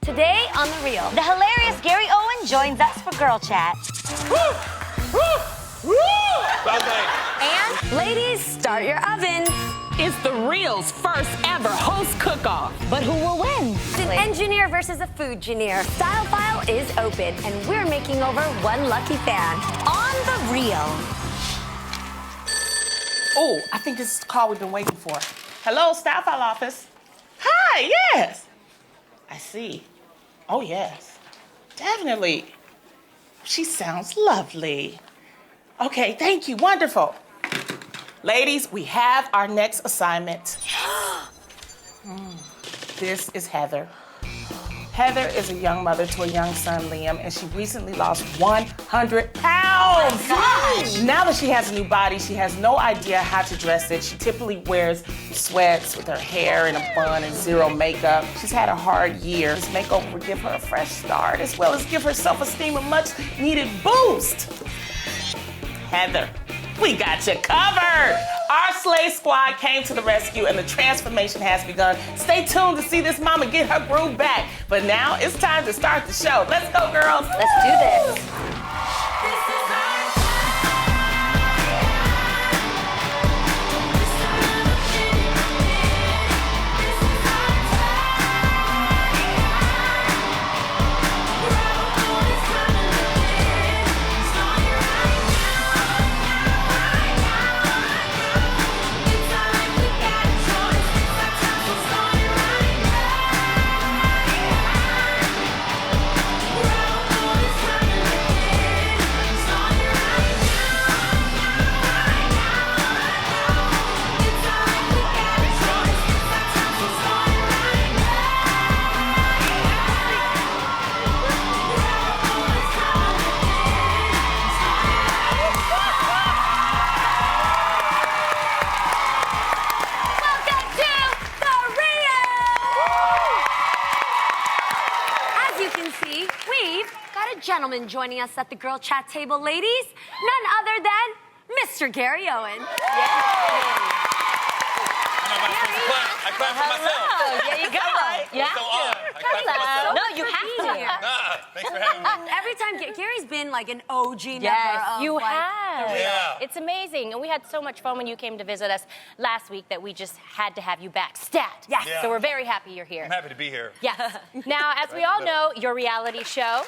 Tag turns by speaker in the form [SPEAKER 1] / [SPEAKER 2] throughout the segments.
[SPEAKER 1] Today on The Real, the hilarious Gary Owen joins us for Girl Chat. And ladies, start your ovens.
[SPEAKER 2] It's The Real's first ever host cook-off.
[SPEAKER 1] But who will win? It's an engineer versus a food engineer. Style File is open, and we're making over one lucky fan. On The Real.
[SPEAKER 3] Oh, I think this is the call we've been waiting for. Hello, Style File office. Hi, yes. I see. Oh, yes. Definitely. She sounds lovely. Okay, thank you. Wonderful. Ladies, we have our next assignment. This is Heather. Heather is a young mother to a young son, Liam, and she recently lost 100 pounds.
[SPEAKER 1] Oh my gosh.
[SPEAKER 3] Now that she has a new body, she has no idea how to dress it. She typically wears sweats with her hair in a bun and zero makeup. She's had a hard year. This makeover will give her a fresh start, as well as give her self-esteem a much-needed boost. Heather, we got you covered. Our slave squad came to the rescue and the transformation has begun. Stay tuned to see this mama get her groove back. But now it's time to start the show. Let's go, girls.
[SPEAKER 1] Let's do this. Gentleman joining us at the Girl Chat table, ladies, none other than Mr. Gary Owen.
[SPEAKER 4] I clap for myself.
[SPEAKER 1] Oh, there you go.
[SPEAKER 4] Yeah. So I clap for myself.
[SPEAKER 1] No, you have to.
[SPEAKER 4] Thanks for having me.
[SPEAKER 1] Every time, Gary's been like an OG member
[SPEAKER 2] Yes,
[SPEAKER 1] of
[SPEAKER 2] you
[SPEAKER 1] like,
[SPEAKER 2] have.
[SPEAKER 1] The Real.
[SPEAKER 4] Yeah.
[SPEAKER 2] It's amazing. And we had so much fun when you came to visit us last week that we just had to have you back. Stat.
[SPEAKER 1] Yes.
[SPEAKER 4] Yeah.
[SPEAKER 2] So we're very happy you're here.
[SPEAKER 4] I'm happy to be here.
[SPEAKER 2] Yes. Now, as we all know, your reality show,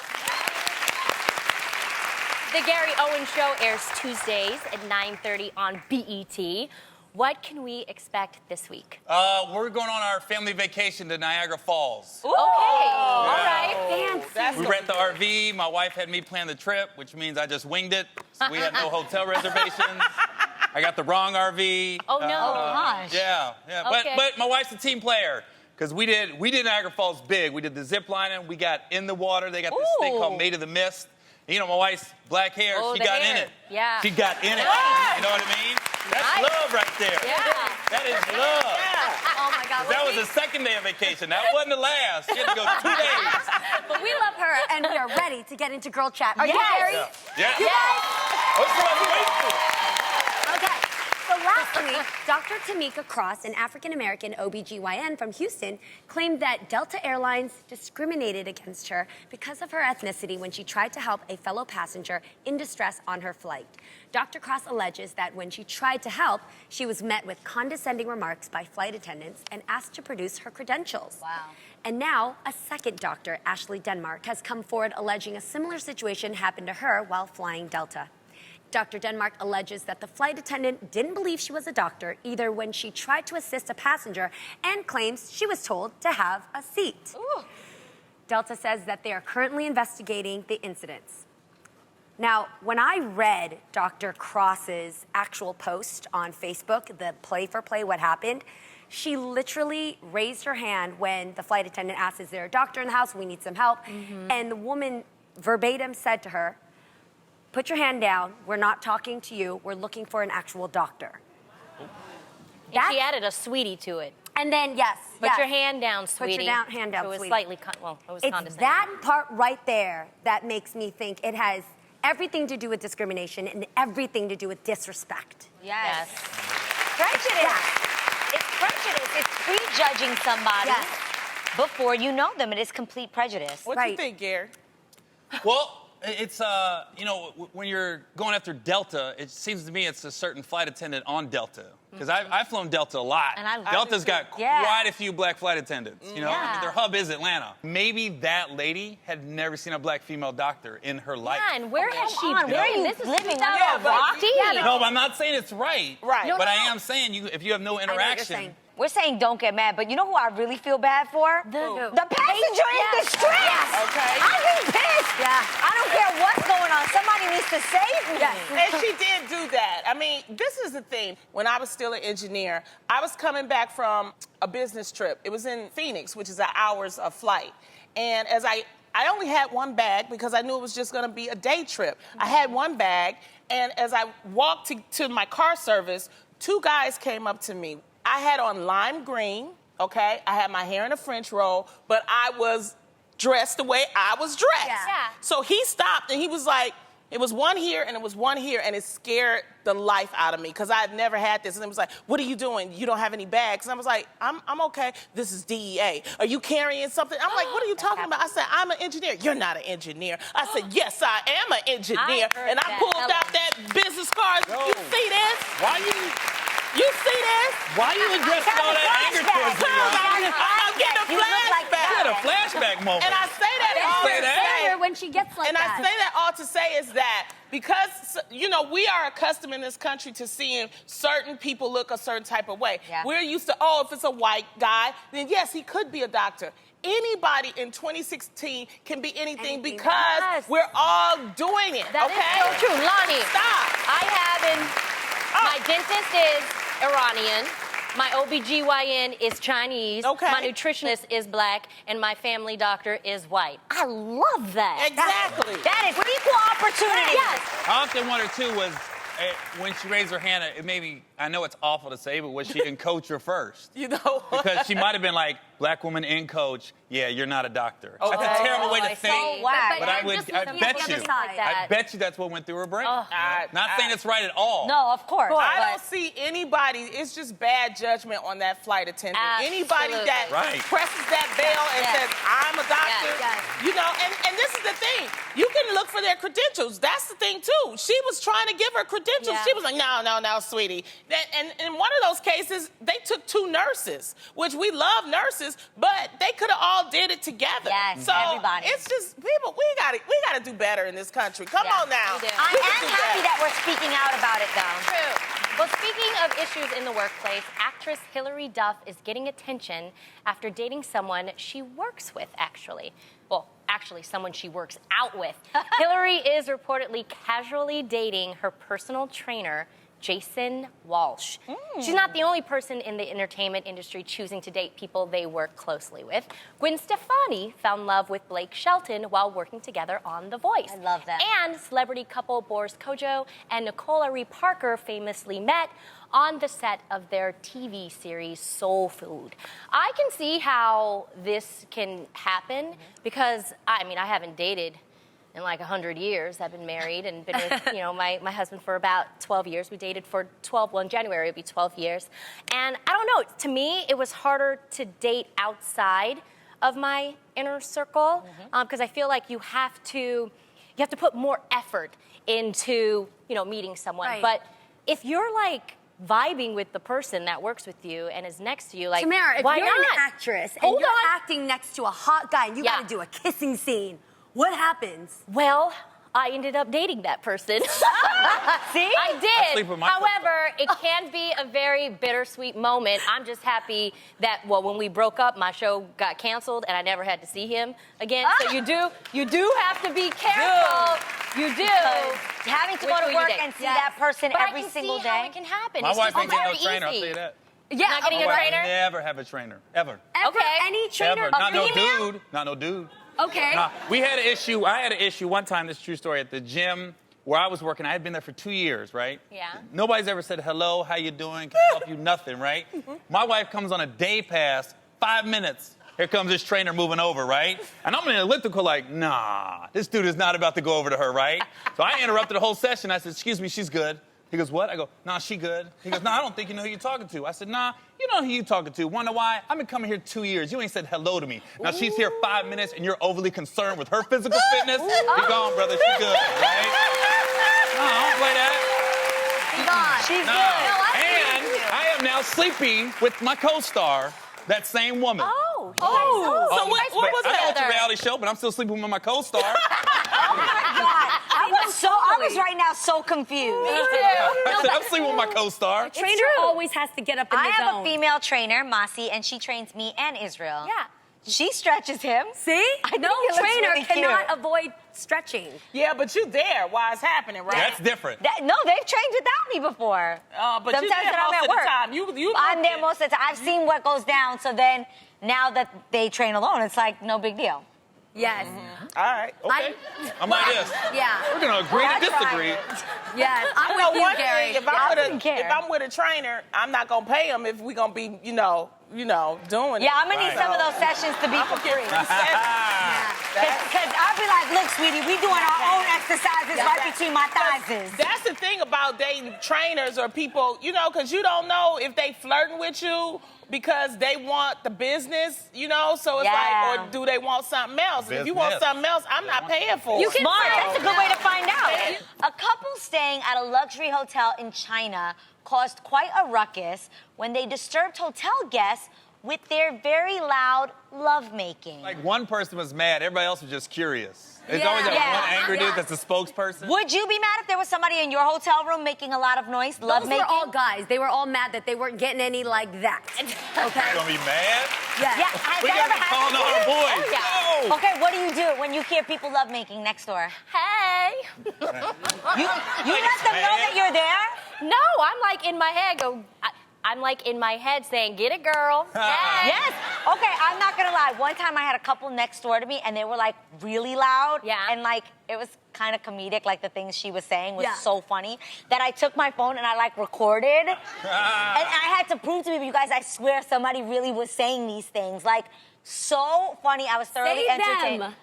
[SPEAKER 2] The Gary Owen Show, airs Tuesdays at 9:30 on BET. What can we expect this week?
[SPEAKER 4] We're going on our family vacation to Niagara Falls.
[SPEAKER 2] Okay. All right.
[SPEAKER 1] Fancy.
[SPEAKER 4] We rent the RV. My wife had me plan the trip, which means I just winged it. So we had no hotel reservations. I got the wrong RV.
[SPEAKER 2] Oh, no.
[SPEAKER 1] Gosh.
[SPEAKER 4] Yeah.
[SPEAKER 2] Okay.
[SPEAKER 4] But my wife's a team player. Because we did Niagara Falls big. We did the zip lining. We got in the water. They got this thing called Made of the Mist. You know, my wife's black hair, she
[SPEAKER 2] the
[SPEAKER 4] got
[SPEAKER 2] hair.
[SPEAKER 4] in it.
[SPEAKER 2] Yeah.
[SPEAKER 4] She got in it.
[SPEAKER 2] Yeah.
[SPEAKER 4] You know what I mean? That's
[SPEAKER 2] Nice.
[SPEAKER 4] love right there.
[SPEAKER 2] Yeah.
[SPEAKER 4] That is love.
[SPEAKER 1] Oh my God.
[SPEAKER 4] That was the second day of vacation. That wasn't the last. She had to go 2 days.
[SPEAKER 1] But we love her, and we are ready to get into Girl Chat. Are you
[SPEAKER 2] Yes.
[SPEAKER 1] Gary?
[SPEAKER 4] Yeah.
[SPEAKER 1] You guys?
[SPEAKER 4] What's the one waiting for?
[SPEAKER 1] Okay. So last week, Dr. Tamika Cross, an African-American OBGYN from Houston, claimed that Delta Airlines discriminated against her because of her ethnicity when she tried to help a fellow passenger in distress on her flight. Dr. Cross alleges that when she tried to help, she was met with condescending remarks by flight attendants and asked to produce her credentials.
[SPEAKER 2] Wow.
[SPEAKER 1] And now, a second doctor, Ashley Denmark, has come forward alleging a similar situation happened to her while flying Delta. Dr. Denmark alleges that the flight attendant didn't believe she was a doctor either when she tried to assist a passenger and claims she was told to have a seat.
[SPEAKER 2] Ooh.
[SPEAKER 1] Delta says that they are currently investigating the incidents. Now, when I read Dr. Cross's actual post on Facebook, the play-for-play, what happened, she literally raised her hand when the flight attendant asked, is there a doctor in the house? We need some help. And the woman verbatim said to her, put your hand down. We're not talking to you. We're looking for an actual doctor.
[SPEAKER 2] And she added a sweetie to it.
[SPEAKER 1] And then, yes.
[SPEAKER 2] Put your hand down, sweetie.
[SPEAKER 1] Put your hand down,
[SPEAKER 2] so it was
[SPEAKER 1] sweetie.
[SPEAKER 2] slightly, it was
[SPEAKER 1] It's
[SPEAKER 2] condescending.
[SPEAKER 1] that part right there that makes me think it has everything to do with discrimination and everything to do with disrespect.
[SPEAKER 2] Yes.
[SPEAKER 5] Prejudice. It's prejudice. It's prejudging somebody.
[SPEAKER 1] Yes.
[SPEAKER 5] before you know them. It is complete prejudice.
[SPEAKER 3] What do you think, Gary?
[SPEAKER 4] Well, it's, you know, when you're going after Delta, it seems to me it's a certain flight attendant on Delta. Because I've flown Delta a lot.
[SPEAKER 5] And I
[SPEAKER 4] Delta's got quite a few black flight attendants. You know, I mean, their hub is Atlanta. Maybe that lady had never seen a black female doctor in her life.
[SPEAKER 2] Yeah, and where has she been?
[SPEAKER 5] Where are you
[SPEAKER 2] This is
[SPEAKER 5] living?
[SPEAKER 4] No, but I'm not saying it's right.
[SPEAKER 3] Right.
[SPEAKER 4] But I am saying if you have no interaction.
[SPEAKER 5] We're saying don't get mad, but you know who I really feel bad for? The passenger in distress.
[SPEAKER 3] Okay.
[SPEAKER 5] I'd be pissed.
[SPEAKER 1] Yeah.
[SPEAKER 5] I don't care what's going on. Somebody needs to save me.
[SPEAKER 3] And she did do that. I mean, this is the thing. When I was still an engineer, I was coming back from a business trip. It was in Phoenix, which is an hour's of flight. And as I only had one bag because I knew it was just going to be a day trip. I had one bag, and as I walked to my car service, 2 guys came up to me. I had on lime green, okay? I had my hair in a French roll, but I was dressed the way I was dressed.
[SPEAKER 2] Yeah.
[SPEAKER 3] So he stopped and he was like, it was one here and it was one here, and it scared the life out of me because I had never had this. And it was like, what are you doing? You don't have any bags. And I was like, I'm okay. This is DEA. Are you carrying something? I'm like, what are you talking about? I said, I'm an engineer. You're not an engineer. I said, yes, I am an engineer.
[SPEAKER 2] I
[SPEAKER 3] And I pulled out that business card. You see this?
[SPEAKER 4] Why you
[SPEAKER 3] see this?
[SPEAKER 4] Why you addressing all that anger towards me?
[SPEAKER 3] I'm getting a flashback.
[SPEAKER 4] You had a flashback moment.
[SPEAKER 3] And I say that all to say,
[SPEAKER 1] when she gets like
[SPEAKER 3] and
[SPEAKER 1] that.
[SPEAKER 3] I say that all to say is that because, you know, we are accustomed in this country to seeing certain people look a certain type of way.
[SPEAKER 5] Yeah.
[SPEAKER 3] We're used to, if it's a white guy, then yes, he could be a doctor. Anybody in 2016 can be anything because we're all doing it,
[SPEAKER 2] That is so true. Lonnie.
[SPEAKER 3] Stop.
[SPEAKER 2] I have my dentist is Iranian. My OBGYN is Chinese.
[SPEAKER 3] Okay.
[SPEAKER 2] My nutritionist is black. And my family doctor is white. I love that.
[SPEAKER 3] Exactly.
[SPEAKER 5] That is equal opportunity.
[SPEAKER 2] Yes.
[SPEAKER 4] I often wonder, too, was when she raised her hand, it made me, I know it's awful to say, but was she in coach or first?
[SPEAKER 3] You know what?
[SPEAKER 4] Because she might have been like, black woman in coach, yeah, you're not a doctor.
[SPEAKER 3] Okay.
[SPEAKER 4] That's a terrible way to think.
[SPEAKER 5] so whack.
[SPEAKER 4] But I bet you that's what went through her brain. Not saying it's right at all.
[SPEAKER 5] No, of course.
[SPEAKER 3] I don't see anybody. It's just bad judgment on that flight attendant. Anybody that presses that bell and says, I'm a doctor, you know, and this is the thing. You can look for their credentials. That's the thing, too. She was trying to give her credentials. She was like, no, sweetie. And in one of those cases, they took 2 nurses, which we love nurses, but they could have all did it together.
[SPEAKER 5] Yes,
[SPEAKER 3] so
[SPEAKER 5] everybody.
[SPEAKER 3] It's just, people, we gotta do better in this country. Come on now.
[SPEAKER 2] we do.
[SPEAKER 5] I am happy that we're speaking out about it, though.
[SPEAKER 2] True. Well, speaking of issues in the workplace, actress Hilary Duff is getting attention after dating someone she works with, actually. Well, actually, someone she works out with. Hilary is reportedly casually dating her personal trainer, Jason Walsh. She's not the only person in the entertainment industry choosing to date people they work closely with. Gwen Stefani found love with Blake Shelton while working together on The Voice.
[SPEAKER 5] I love that.
[SPEAKER 2] And celebrity couple Boris Kodjoe and Nicole Marie Parker famously met on the set of their TV series Soul Food. I can see how this can happen because, I mean, I haven't dated in like 100 years. I've been married and been with, you know, my husband for about 12 years. We dated for 12, well, in January it'll be 12 years. And I don't know, to me, it was harder to date outside of my inner circle because I feel like you have to put more effort into, you know, meeting someone.
[SPEAKER 1] Right.
[SPEAKER 2] But if you're like vibing with the person that works with you and is next to you, like,
[SPEAKER 1] Tamara, if
[SPEAKER 2] why
[SPEAKER 1] you're
[SPEAKER 2] not?
[SPEAKER 1] an actress and
[SPEAKER 2] Hold
[SPEAKER 1] you're
[SPEAKER 2] on.
[SPEAKER 1] acting next to a hot guy and you gotta do a kissing scene, what happens?
[SPEAKER 2] Well, I ended up dating that person. See? I did.
[SPEAKER 4] sleep with my
[SPEAKER 2] However, it can be a very bittersweet moment. I'm just happy that, well, when we broke up, my show got canceled and I never had to see him again. So you do have to be careful. You do.
[SPEAKER 5] Having to
[SPEAKER 2] Which
[SPEAKER 5] go
[SPEAKER 2] will
[SPEAKER 5] to
[SPEAKER 2] you
[SPEAKER 5] work
[SPEAKER 2] date?
[SPEAKER 5] and see that person
[SPEAKER 2] But
[SPEAKER 5] every
[SPEAKER 2] I can
[SPEAKER 5] single
[SPEAKER 2] see
[SPEAKER 5] day.
[SPEAKER 2] how it can happen.
[SPEAKER 4] My
[SPEAKER 2] It's
[SPEAKER 4] wife
[SPEAKER 2] just
[SPEAKER 4] ain't getting no
[SPEAKER 2] very
[SPEAKER 4] trainer, I'll
[SPEAKER 2] easy.
[SPEAKER 4] tell you that.
[SPEAKER 1] Yeah,
[SPEAKER 2] Not getting
[SPEAKER 4] My
[SPEAKER 2] a
[SPEAKER 4] wife
[SPEAKER 2] trainer?
[SPEAKER 4] never have a trainer, ever.
[SPEAKER 1] Ever,
[SPEAKER 2] Okay.
[SPEAKER 1] any trainer?
[SPEAKER 4] Ever. Not no
[SPEAKER 1] female?
[SPEAKER 4] dude. Not no dude.
[SPEAKER 1] Okay.
[SPEAKER 4] We had an issue. I had an issue one time, this is a true story, at the gym where I was working. I had been there for 2 years, right?
[SPEAKER 2] Yeah.
[SPEAKER 4] Nobody's ever said, hello, how you doing? Can I help you? Nothing, right? My wife comes on a day pass, 5 minutes. Here comes this trainer moving over, right? And I'm in the elliptical like, nah, this dude is not about to go over to her, right? So I interrupted the whole session. I said, excuse me, she's good. He goes, what? I go, nah, she good. He goes, nah, I don't think you know who you're talking to. I said, nah, you know who you're talking to. Wanna know why? I've been coming here 2 years. You ain't said hello to me. Now she's here 5 minutes and you're overly concerned with her physical fitness. Be gone, brother. She good, right? No, I don't play that.
[SPEAKER 1] Be gone.
[SPEAKER 5] She's
[SPEAKER 4] No.
[SPEAKER 5] good.
[SPEAKER 4] And I am now sleeping with my co-star, that same woman.
[SPEAKER 2] Oh.
[SPEAKER 5] So what was
[SPEAKER 4] I know
[SPEAKER 5] that?
[SPEAKER 4] it's a reality show, but I'm still sleeping with my co-star.
[SPEAKER 5] I was right now so confused.
[SPEAKER 4] I said, I'm sleeping with my co-star.
[SPEAKER 1] Trainer always has to get up in
[SPEAKER 5] I
[SPEAKER 1] the
[SPEAKER 5] have
[SPEAKER 1] zone.
[SPEAKER 5] a female trainer, Masi, and she trains me and Israel.
[SPEAKER 2] Yeah.
[SPEAKER 5] She stretches him.
[SPEAKER 1] See?
[SPEAKER 5] think
[SPEAKER 1] No
[SPEAKER 5] it looks
[SPEAKER 1] trainer
[SPEAKER 5] really
[SPEAKER 1] cannot
[SPEAKER 5] cute.
[SPEAKER 1] avoid stretching.
[SPEAKER 6] Yeah, but you there while it's happening, right?
[SPEAKER 4] That's different.
[SPEAKER 5] No, they've trained without me before.
[SPEAKER 6] But
[SPEAKER 5] Sometimes
[SPEAKER 6] you there
[SPEAKER 5] when I'm
[SPEAKER 6] most
[SPEAKER 5] at
[SPEAKER 6] of the
[SPEAKER 5] work.
[SPEAKER 6] time. You
[SPEAKER 5] I'm there most of the time. I've seen what goes down, so then now that they train alone, it's like no big deal.
[SPEAKER 1] Yes.
[SPEAKER 6] All right.
[SPEAKER 4] Okay. I'm like this.
[SPEAKER 1] Yeah.
[SPEAKER 4] We're gonna agree to disagree.
[SPEAKER 1] Yes. I'm
[SPEAKER 6] Well,
[SPEAKER 1] with you,
[SPEAKER 6] one
[SPEAKER 1] Gary.
[SPEAKER 6] thing,
[SPEAKER 5] I wouldn't care.
[SPEAKER 6] if I'm with a trainer, I'm not gonna pay him if we gonna be, doing it.
[SPEAKER 5] Yeah, I'm gonna need some of those sessions to be
[SPEAKER 6] I'm
[SPEAKER 5] for
[SPEAKER 6] gonna
[SPEAKER 5] free.
[SPEAKER 6] get
[SPEAKER 5] Because I'll be like, look, sweetie, we doing our own exercises right between my thighs.
[SPEAKER 6] That's the thing about dating trainers or people, because you don't know if they flirting with you because they want the business, so it's
[SPEAKER 5] Yeah.
[SPEAKER 6] like, or do they want something else? If you want
[SPEAKER 4] Business.
[SPEAKER 6] something else, I'm not paying for it.
[SPEAKER 5] Smart. That's a good way to find out. A couple staying at a luxury hotel in China caused quite a ruckus when they disturbed hotel guests with their very loud lovemaking.
[SPEAKER 4] Like one person was mad, everybody else was just curious. It's
[SPEAKER 1] Yeah.
[SPEAKER 4] always that
[SPEAKER 5] Yeah.
[SPEAKER 4] one angry dude that's the spokesperson.
[SPEAKER 5] Would you be mad if there was somebody in your hotel room making a lot of noise,
[SPEAKER 1] Those
[SPEAKER 5] lovemaking?
[SPEAKER 1] were all guys. They were all mad that they weren't getting any like that.
[SPEAKER 4] You
[SPEAKER 1] Okay?
[SPEAKER 4] gonna be mad?
[SPEAKER 1] Yes.
[SPEAKER 5] Yeah, has
[SPEAKER 4] We
[SPEAKER 5] that
[SPEAKER 4] gotta
[SPEAKER 5] ever
[SPEAKER 4] be calling
[SPEAKER 5] happened?
[SPEAKER 4] all our boys.
[SPEAKER 5] Oh, yeah.
[SPEAKER 4] No!
[SPEAKER 5] Okay, what do you do when you hear people lovemaking next door?
[SPEAKER 2] Hey.
[SPEAKER 5] You let them know that you're there?
[SPEAKER 2] No, I'm like in my head I'm like in my head saying, get it, girl. Hey.
[SPEAKER 5] Yes. Okay, I'm not gonna lie. One time I had a couple next door to me and they were like really loud.
[SPEAKER 2] Yeah.
[SPEAKER 5] And like it was kind of comedic, like the things she was saying was
[SPEAKER 1] Yeah.
[SPEAKER 5] so funny that I took my phone and I like recorded. And I had to prove to you guys, I swear somebody really was saying these things. Like so funny. I was thoroughly
[SPEAKER 1] Say
[SPEAKER 5] entertained.
[SPEAKER 1] them.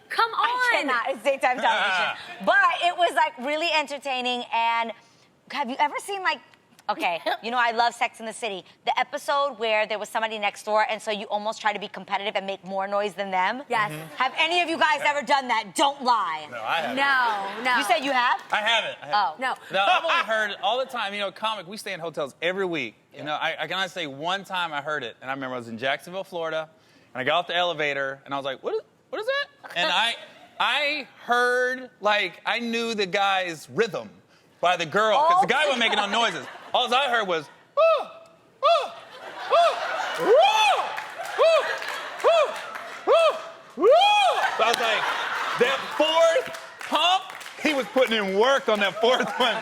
[SPEAKER 1] Come on.
[SPEAKER 5] I cannot. It's daytime television. But it was like really entertaining. And have you ever seen like, okay, I love Sex in the City. The episode where there was somebody next door and so you almost try to be competitive and make more noise than them?
[SPEAKER 1] Yes.
[SPEAKER 5] Have any of you guys ever done that? Don't lie.
[SPEAKER 4] No, I haven't.
[SPEAKER 1] No.
[SPEAKER 5] You said you have?
[SPEAKER 4] I haven't.
[SPEAKER 5] Oh.
[SPEAKER 1] No.
[SPEAKER 4] No, I've only heard it all the time. Comic, we stay in hotels every week. I can only say one time I heard it, and I remember I was in Jacksonville, Florida, and I got off the elevator, and I was like, what is that? And I heard, like, I knew the guy's rhythm by the girl, because the guy wasn't making no noises. All I heard was, So I was like, that fourth pump, he was putting in work on that fourth one.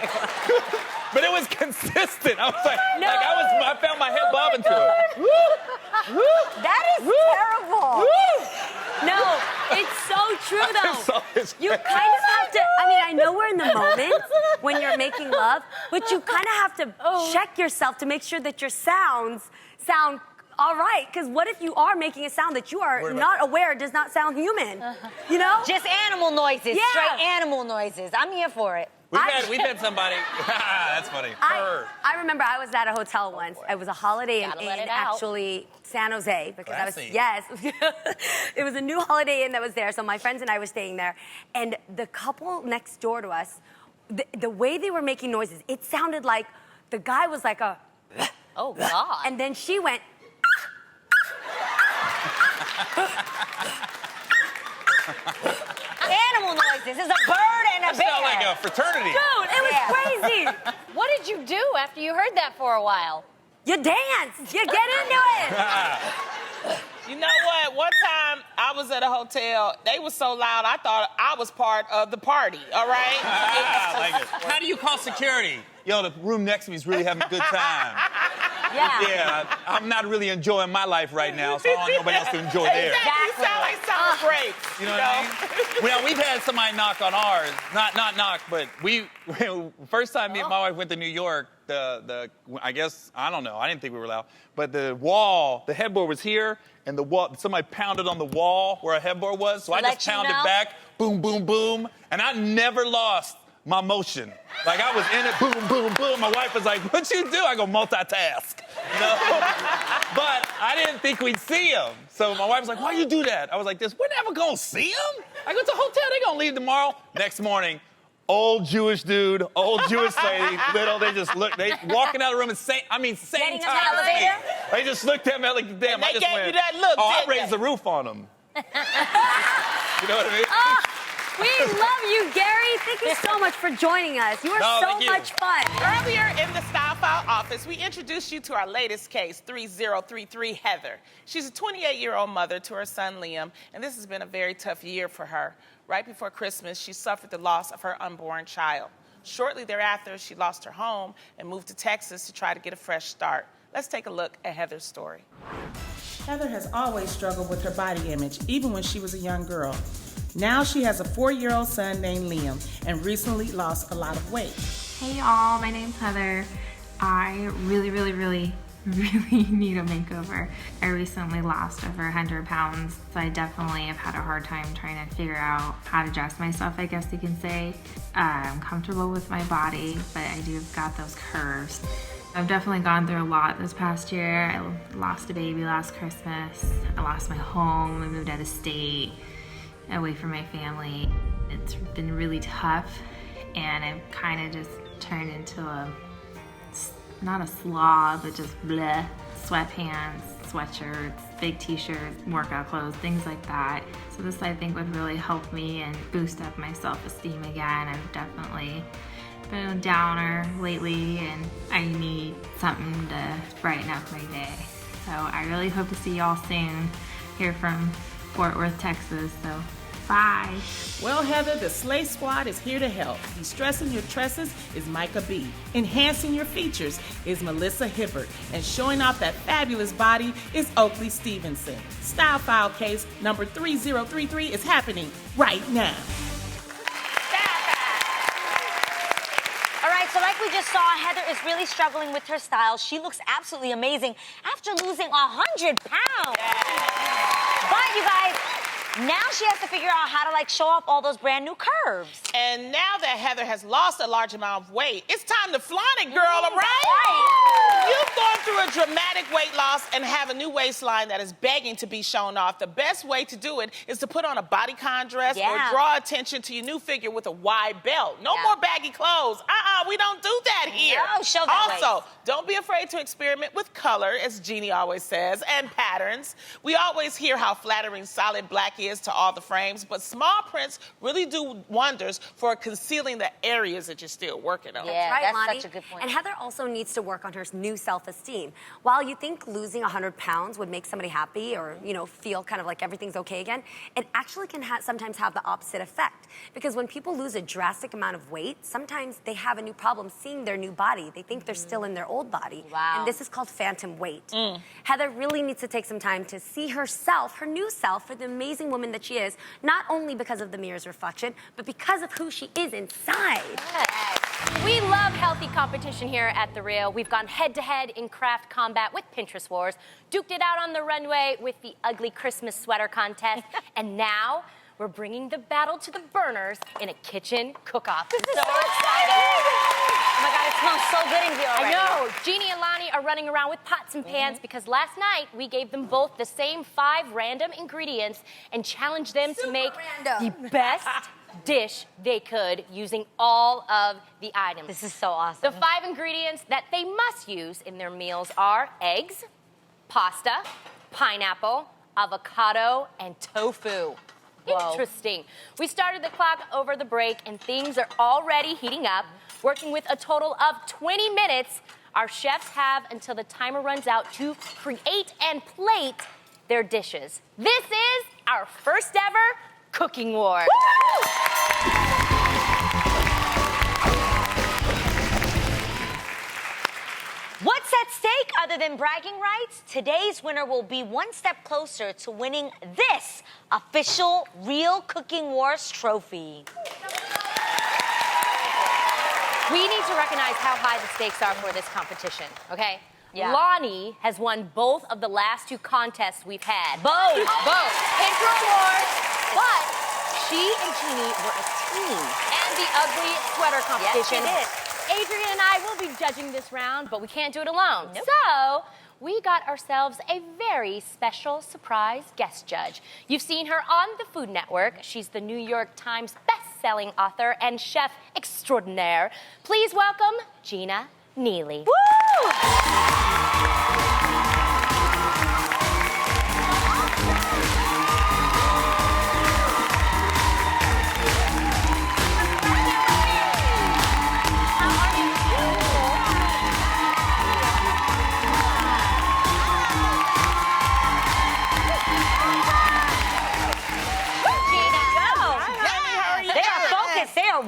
[SPEAKER 4] But it was consistent. I was like, I found my head bobbing to it.
[SPEAKER 5] That is terrible.
[SPEAKER 1] No, it's so true though.
[SPEAKER 4] So it's
[SPEAKER 1] You kind of have to, I know we're in the moment when you're making love, but you kind of have to check yourself to make sure that your sounds sound all right. Because what if you are making a sound that you are not aware does not sound human?
[SPEAKER 5] Just animal noises,
[SPEAKER 1] Yeah.
[SPEAKER 5] straight animal noises. I'm here for it.
[SPEAKER 4] We've had somebody. That's funny.
[SPEAKER 1] I remember I was at a hotel once. It was a holiday in
[SPEAKER 2] Gotta let it out.
[SPEAKER 1] actually San Jose because
[SPEAKER 4] Classy.
[SPEAKER 1] it was a new Holiday Inn that was there. So my friends and I were staying there, and the couple next door to us, the way they were making noises, it sounded like the guy was like a,
[SPEAKER 2] Oh, God.
[SPEAKER 1] and then she went.
[SPEAKER 5] Animal noises. It's a bird and a
[SPEAKER 4] That
[SPEAKER 5] bear.
[SPEAKER 4] sounds like a fraternity.
[SPEAKER 1] Dude, it was
[SPEAKER 5] Yeah.
[SPEAKER 1] crazy.
[SPEAKER 2] What did you do after you heard that for a while?
[SPEAKER 1] You dance. You get into it.
[SPEAKER 6] You know what? One time I was at a hotel. They were so loud, I thought I was part of the party. All right?
[SPEAKER 4] I like it. How do you call security? Yo, the room next to me is really having a good time. Yeah, I'm not really enjoying my life right now, so I don't want nobody else to enjoy theirs.
[SPEAKER 6] You sound like sour grapes.
[SPEAKER 4] You know what I mean? Well, we've had somebody knock on ours. Not knock, but first time me and my wife went to New York, I guess, I don't know, I didn't think we were loud, but the headboard was here, and somebody pounded on the wall where a headboard was, so I
[SPEAKER 5] Let
[SPEAKER 4] just
[SPEAKER 5] you
[SPEAKER 4] pounded
[SPEAKER 5] know?
[SPEAKER 4] back, boom, boom, boom, and I never lost my motion. Like I was in it, boom, boom, boom. My wife was like, what you do? I go, multitask. You know? But I didn't think we'd see him. So my wife was like, why you do that? I was like, we're never gonna see him. I go to the hotel, they gonna leave tomorrow. Next morning, old Jewish dude, old Jewish lady, little, they just look, they walking out of the room and same
[SPEAKER 5] Getting
[SPEAKER 4] time.
[SPEAKER 5] up the elevator?
[SPEAKER 4] They just looked at me like, damn,
[SPEAKER 6] And
[SPEAKER 4] I
[SPEAKER 6] they
[SPEAKER 4] just
[SPEAKER 6] gave
[SPEAKER 4] went,
[SPEAKER 6] you that look,
[SPEAKER 4] oh, I
[SPEAKER 6] didn't
[SPEAKER 4] raised
[SPEAKER 6] they?
[SPEAKER 4] the roof on them. You know what I mean?
[SPEAKER 1] We love you, Gary. Thank you so much for joining us. You are
[SPEAKER 4] thank you.
[SPEAKER 1] much fun.
[SPEAKER 6] Earlier in the Style File office, we introduced you to our latest case, 3033 Heather. She's a 28-year-old mother to her son, Liam, and this has been a very tough year for her. Right before Christmas, she suffered the loss of her unborn child. Shortly thereafter, she lost her home and moved to Texas to try to get a fresh start. Let's take a look at Heather's story.
[SPEAKER 7] Heather has always struggled with her body image, even when she was a young girl. Now she has a 4-year-old son named Liam and recently lost a lot of weight.
[SPEAKER 8] Hey y'all, my name's Heather. I really need a makeover. I recently lost over 100 pounds, so I definitely have had a hard time trying to figure out how to dress myself, I guess you can say. I'm comfortable with my body, but I do have got those curves. I've definitely gone through a lot this past year. I lost a baby last Christmas. I lost my home. I moved out of state, away from my family. It's been really tough, and I've kind of just turned into not a slob, but just bleh. Sweatpants, sweatshirts, big t-shirts, workout clothes, things like that. So this, I think, would really help me and boost up my self-esteem again. I've definitely been a downer lately, and I need something to brighten up my day. So I really hope to see y'all soon here from Fort Worth, Texas. So bye.
[SPEAKER 7] Well, Heather, the Slay Squad is here to help. De-stressing your tresses is Micah B. Enhancing your features is Melissa Hibbert. And showing off that fabulous body is Oakley Stevenson. Style File case number 3033 is happening right now.
[SPEAKER 5] All right, so like we just saw, Heather is really struggling with her style. She looks absolutely amazing after losing 100 pounds. But you guys, now she has to figure out how to show off all those brand new curves.
[SPEAKER 6] And now that Heather has lost a large amount of weight, it's time to flaunt it, girl, all right? You've gone through a dramatic weight loss and have a new waistline that is begging to be shown off. The best way to do it is to put on a bodycon dress or draw attention to your new figure with a wide belt. No more baggy clothes. We don't do that here.
[SPEAKER 5] No, show that
[SPEAKER 6] Also, don't be afraid to experiment with color, as Jeannie always says, and patterns. We always hear how flattering solid black is to all the frames, but small prints really do wonders for concealing the areas that you're still working on.
[SPEAKER 5] Yeah,
[SPEAKER 1] Right,
[SPEAKER 5] that's
[SPEAKER 1] Lonnie.
[SPEAKER 5] such a good point.
[SPEAKER 1] And Heather also needs to work on her new self-esteem. While you think losing 100 pounds would make somebody happy or, feel kind of like everything's okay again, it actually can sometimes have the opposite effect. Because when people lose a drastic amount of weight, sometimes they have a new problem seeing their new body. They think they're still in their old body.
[SPEAKER 5] Wow.
[SPEAKER 1] And this is called phantom weight. Heather really needs to take some time to see herself, her new self, for the amazing woman that she is, not only because of the mirror's reflection, but because of who she is inside.
[SPEAKER 2] We love healthy competition here at The Real. We've gone head-to-head in craft combat with Pinterest Wars, duked it out on the runway with the ugly Christmas sweater contest, and now we're bringing the battle to the burners in a kitchen cook-off.
[SPEAKER 5] This is so exciting! Oh my God, it smells so good in here already.
[SPEAKER 2] I know. Jeannie and Lonnie are running around with pots and pans because last night we gave them both the same 5 random ingredients and challenged them to make the best dish they could using all of the items.
[SPEAKER 5] This is so awesome.
[SPEAKER 2] The 5 ingredients that they must use in their meals are eggs, pasta, pineapple, avocado, and tofu.
[SPEAKER 5] Whoa.
[SPEAKER 2] Interesting. We started the clock over the break, and things are already heating up. Working with a total of 20 minutes, our chefs have until the timer runs out to create and plate their dishes. This is our first ever cooking war.
[SPEAKER 5] What's at stake other than bragging rights? Today's winner will be one step closer to winning this official Real Cooking Wars trophy.
[SPEAKER 2] We need to recognize how high the stakes are for this competition, okay?
[SPEAKER 5] Yeah.
[SPEAKER 2] Lonnie has won both of the last 2 contests we've had.
[SPEAKER 5] Both.
[SPEAKER 2] Pinterest Wars. But she and Jeannie were a team. And the ugly sweater competition.
[SPEAKER 5] Yes,
[SPEAKER 2] Adrian and I will be judging this round, but we can't do it alone. So we got ourselves a very special surprise guest judge. You've seen her on the Food Network. She's the New York Times best-selling author and chef extraordinaire. Please welcome Gina Neely.
[SPEAKER 5] Woo!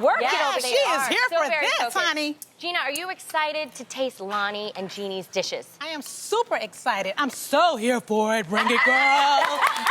[SPEAKER 5] Working over there.
[SPEAKER 9] She is here
[SPEAKER 2] Still
[SPEAKER 9] for
[SPEAKER 2] very
[SPEAKER 9] this,
[SPEAKER 2] focused.
[SPEAKER 9] honey.
[SPEAKER 2] Gina, are you excited to taste Lonnie and Jeannie's dishes?
[SPEAKER 9] I am super excited. I'm so here for it. Bring it, girl.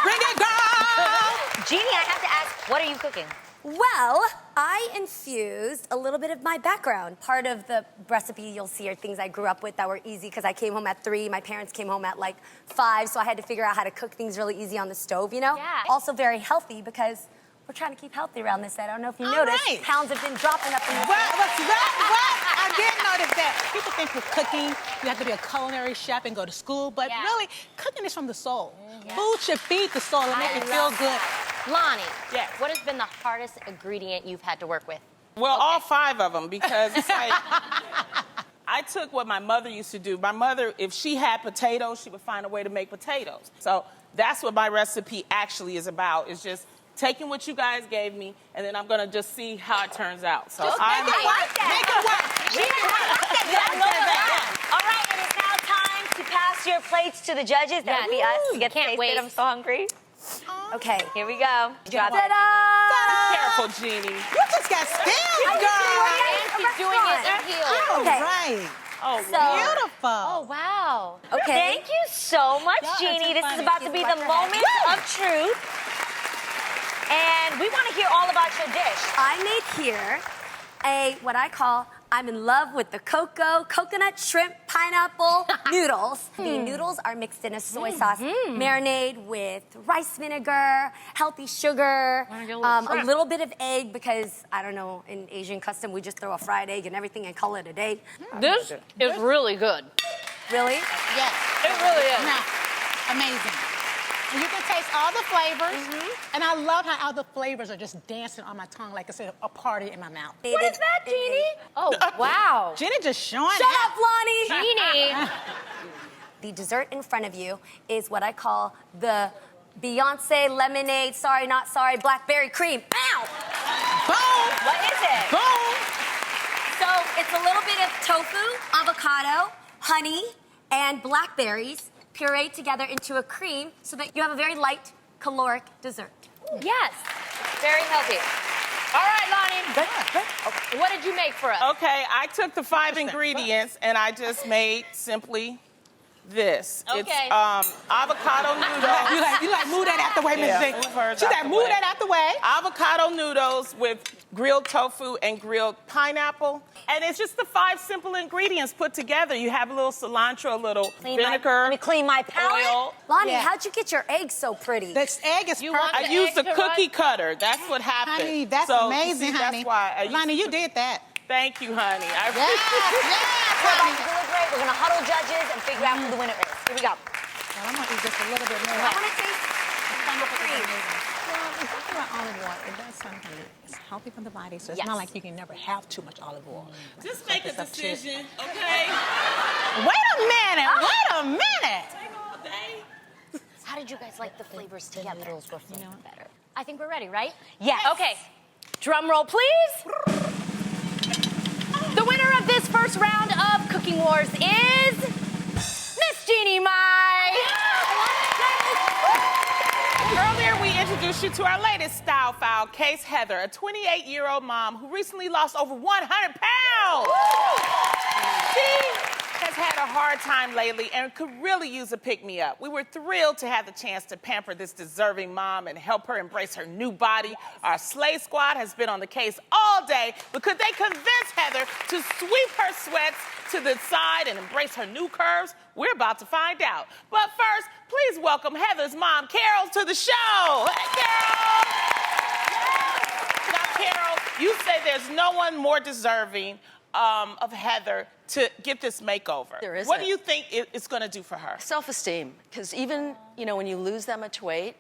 [SPEAKER 9] Bring it, girl.
[SPEAKER 5] Jeannie, I have to ask, what are you cooking?
[SPEAKER 1] Well, I infused a little bit of my background. Part of the recipe you'll see are things I grew up with that were easy because I came home at 3. My parents came home at like 5, so I had to figure out how to cook things really easy on the stove, you know?
[SPEAKER 2] Yeah.
[SPEAKER 1] Also very healthy because we're trying to keep healthy around this set. I don't know if you noticed.
[SPEAKER 9] Right.
[SPEAKER 1] Pounds have been dropping up in the
[SPEAKER 9] What? I did notice that. People think with cooking, you have to be a culinary chef and go to school, but really, cooking is from the soul. Food should feed the soul and make it feel good.
[SPEAKER 2] Lonnie,
[SPEAKER 6] Yes.
[SPEAKER 2] what has been the hardest ingredient you've had to work with?
[SPEAKER 6] Well, all 5 of them, because it's like, I took what my mother used to do. My mother, if she had potatoes, she would find a way to make potatoes. So that's what my recipe actually is about, is just taking what you guys gave me, and then I'm gonna just see how it turns out. So
[SPEAKER 5] Make it work. All right, and it's now time to pass your plates to the judges. That would be us to get
[SPEAKER 2] Can't
[SPEAKER 5] tasted.
[SPEAKER 2] wait.
[SPEAKER 5] I'm so hungry.
[SPEAKER 1] Okay.
[SPEAKER 5] Here we go. Drop it.
[SPEAKER 1] Ta-da!
[SPEAKER 6] Careful, Jeannie.
[SPEAKER 9] You just got stamped, girl.
[SPEAKER 2] And she's doing it in heels.
[SPEAKER 9] All
[SPEAKER 1] Okay.
[SPEAKER 9] right.
[SPEAKER 6] Oh,
[SPEAKER 9] Beautiful.
[SPEAKER 2] Oh, wow.
[SPEAKER 1] Okay.
[SPEAKER 5] Thank you so much,
[SPEAKER 9] Y'all are
[SPEAKER 5] Jeannie.
[SPEAKER 9] too
[SPEAKER 5] This is
[SPEAKER 9] funny.
[SPEAKER 5] about to be the moment of truth. And we want to hear all about your dish.
[SPEAKER 1] I made here what I call I'm in love with the coconut, shrimp, pineapple noodles. The noodles are mixed in a soy sauce marinade with rice vinegar, healthy sugar, a little bit of egg because, I don't know, in Asian custom, we just throw a fried egg and everything and call it a day.
[SPEAKER 2] This is really good.
[SPEAKER 1] Really?
[SPEAKER 9] Yes.
[SPEAKER 2] It really is.
[SPEAKER 9] Now, amazing. And you can taste all the flavors, and I love how all the flavors are just dancing on my tongue like it's a party in my mouth.
[SPEAKER 2] What is that, Jeannie? Oh, wow.
[SPEAKER 9] Jenny just showing
[SPEAKER 1] Shut
[SPEAKER 9] out.
[SPEAKER 1] up, Lonnie!
[SPEAKER 2] Jeannie.
[SPEAKER 1] The dessert in front of you is what I call the Beyonce lemonade, sorry, not sorry, blackberry cream. Ow!
[SPEAKER 9] Boom!
[SPEAKER 5] What is it?
[SPEAKER 9] Boom!
[SPEAKER 1] So it's a little bit of tofu, avocado, honey, and blackberries pureed together into a cream so that you have a very light, caloric dessert.
[SPEAKER 2] Yes. Very healthy. All right, Lonnie. What did you make for us?
[SPEAKER 6] Okay, I took the 5 ingredients and I just made simply this.
[SPEAKER 2] Okay.
[SPEAKER 6] It's avocado noodles.
[SPEAKER 9] You like move that out the way, Miss
[SPEAKER 6] Yeah,
[SPEAKER 9] Vic.
[SPEAKER 6] move hers
[SPEAKER 9] She
[SPEAKER 6] out
[SPEAKER 9] like
[SPEAKER 6] the
[SPEAKER 9] move
[SPEAKER 6] way.
[SPEAKER 9] that out the way.
[SPEAKER 6] Avocado noodles with grilled tofu and grilled pineapple. And it's just the 5 simple ingredients put together. You have a little cilantro, a little vinegar,
[SPEAKER 5] Let me clean my palate.
[SPEAKER 6] oil.
[SPEAKER 1] Lonnie,
[SPEAKER 9] Yeah.
[SPEAKER 1] how'd you get your eggs so pretty?
[SPEAKER 9] This egg is
[SPEAKER 2] You
[SPEAKER 9] perfect.
[SPEAKER 2] want
[SPEAKER 6] I used a
[SPEAKER 2] egg to
[SPEAKER 6] cookie
[SPEAKER 2] run?
[SPEAKER 6] cutter. That's what happened.
[SPEAKER 9] Honey, that's
[SPEAKER 6] So,
[SPEAKER 9] amazing,
[SPEAKER 6] see,
[SPEAKER 9] honey.
[SPEAKER 6] That's why I used
[SPEAKER 9] Lonnie, you did that.
[SPEAKER 6] Thank you, honey. I
[SPEAKER 9] Yes, yes,
[SPEAKER 5] We're about
[SPEAKER 9] honey.
[SPEAKER 5] to deliberate. We're going to huddle judges and figure out who the winner is. Here we go.
[SPEAKER 9] Well, I'm gonna eat just a little bit more.
[SPEAKER 1] I want to taste the cream.
[SPEAKER 9] Well, when talking about olive oil, it does something. It's healthy for the body, so it's
[SPEAKER 2] Yes.
[SPEAKER 9] not like you can never have too much olive oil.
[SPEAKER 6] Just make a decision, okay?
[SPEAKER 9] Wait a minute! Wait a minute!
[SPEAKER 6] Take all day.
[SPEAKER 2] How did you guys like the flavors together? You know better. I think we're ready, right?
[SPEAKER 5] Yes.
[SPEAKER 2] Okay. Drum roll, please. The winner of this first round of Cooking Wars is Miss Jeannie Mai.
[SPEAKER 6] Earlier, we introduced you to our latest style file case, Heather, a 28-year-old mom who recently lost over 100 pounds. She has had a hard time lately and could really use a pick-me-up. We were thrilled to have the chance to pamper this deserving mom and help her embrace her new body. Our Slay Squad has been on the case all day, but could they convince Heather to sweep her sweats to the side and embrace her new curves? We're about to find out. But first, please welcome Heather's mom, Carol, to the show. Hey, Carol! Now, Carol, You say there's no one more deserving of Heather to get this makeover.
[SPEAKER 10] There isn't.
[SPEAKER 6] What do you think it's going to do for her?
[SPEAKER 10] Self-esteem, because even, you know, when you lose that much weight,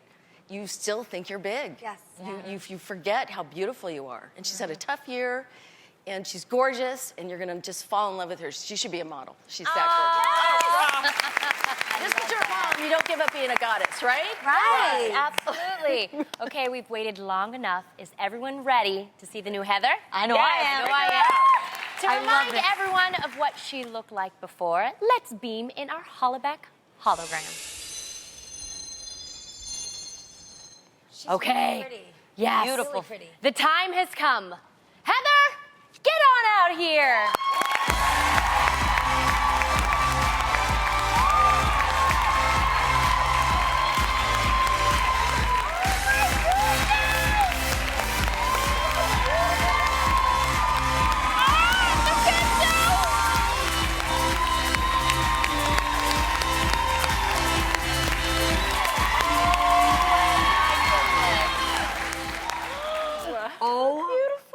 [SPEAKER 10] you still think you're big.
[SPEAKER 1] Yes.
[SPEAKER 10] You forget how beautiful you are. And she's had a tough year, and she's gorgeous, and you're going to just fall in love with her. She should be a model. She's that gorgeous. Just because you're a mom, you don't give up being a goddess, right?
[SPEAKER 2] Right, absolutely. Okay, we've waited long enough. Is everyone ready to see the new Heather?
[SPEAKER 5] I know I am.
[SPEAKER 2] To
[SPEAKER 1] I love
[SPEAKER 2] remind
[SPEAKER 1] this.
[SPEAKER 2] everyone of what she looked like before, let's beam in our Hollaback hologram.
[SPEAKER 1] She's
[SPEAKER 2] Okay.
[SPEAKER 1] really pretty.
[SPEAKER 2] Yes.
[SPEAKER 5] Beautiful.
[SPEAKER 1] Really pretty.
[SPEAKER 2] The time has come. Heather, get on out here.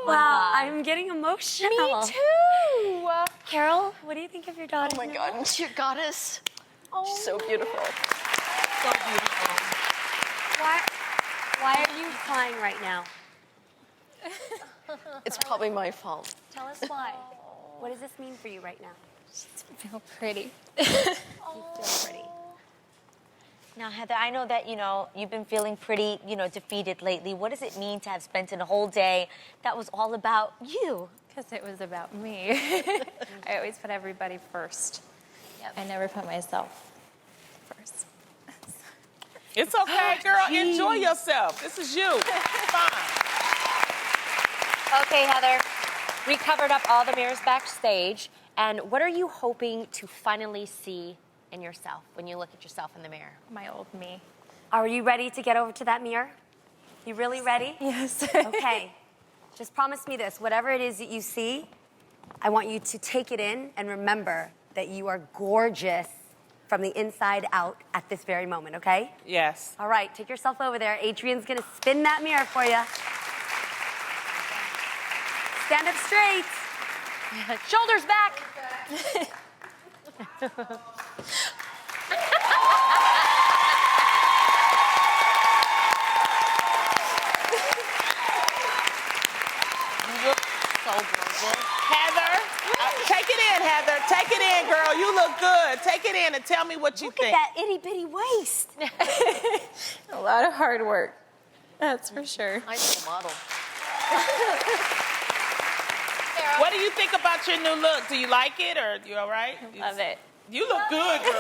[SPEAKER 1] Wow, I'm getting emotional.
[SPEAKER 2] Me too.
[SPEAKER 1] Carol, what do you think of your daughter?
[SPEAKER 10] Oh, my God. And she's a goddess. She's so beautiful.
[SPEAKER 5] So beautiful.
[SPEAKER 1] Why are you crying right now?
[SPEAKER 10] It's probably my fault.
[SPEAKER 1] Tell us why. What does this mean for you right now?
[SPEAKER 8] Feel pretty.
[SPEAKER 1] You feel pretty.
[SPEAKER 5] Now, Heather, I know that, you know, you've been feeling pretty, you know, defeated lately. What does it mean to have spent a whole day that was all about you?
[SPEAKER 8] Because it was about me. I always put everybody first. I never put myself first.
[SPEAKER 6] It's okay, girl. Enjoy yourself. This is you. Fine.
[SPEAKER 2] Okay, Heather, we covered up all the mirrors backstage. And what are you hoping to finally see in yourself when you look at yourself in the mirror?
[SPEAKER 8] My old me.
[SPEAKER 1] Are you ready to get over to that mirror? You really ready?
[SPEAKER 8] Yes.
[SPEAKER 1] Okay. Just promise me this. Whatever it is that you see, I want you to take it in and remember that you are gorgeous from the inside out at this very moment, okay?
[SPEAKER 6] Yes.
[SPEAKER 1] All right, take yourself over there. Adrian's gonna spin that mirror for you. Stand up straight.
[SPEAKER 2] Shoulders back.
[SPEAKER 6] You look so gorgeous. Heather, take it in, Heather. Take it in, girl. You look good. Take it in and tell me what you
[SPEAKER 1] Look
[SPEAKER 6] think.
[SPEAKER 1] at that itty bitty waist.
[SPEAKER 8] A lot of hard work. That's for sure.
[SPEAKER 10] Nice model.
[SPEAKER 6] What do you think about your new look? Do you like it or you all right?
[SPEAKER 8] Love it.
[SPEAKER 6] You look good, girl.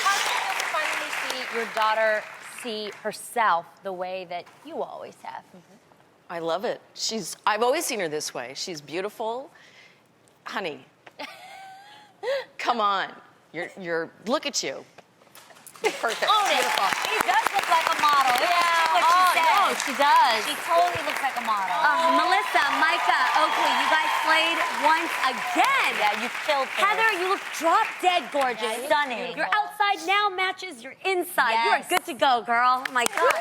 [SPEAKER 2] How do you feel to finally see your daughter see herself the way that you always have?
[SPEAKER 10] I love it. I've always seen her this way. She's beautiful. Honey, come on. Look at you. You're perfect.
[SPEAKER 5] Own it. She does look like a model.
[SPEAKER 2] Yeah.
[SPEAKER 5] What she said.
[SPEAKER 2] No, she does.
[SPEAKER 5] She totally looks like a model.
[SPEAKER 1] Melissa, Micah, Oakley, you guys slayed once again.
[SPEAKER 5] Yeah, you killed her.
[SPEAKER 1] Heather, you look drop dead gorgeous.
[SPEAKER 5] Yeah, stunning.
[SPEAKER 1] Your outside now matches your inside.
[SPEAKER 5] Yes.
[SPEAKER 1] You are good to go, girl. Oh my God.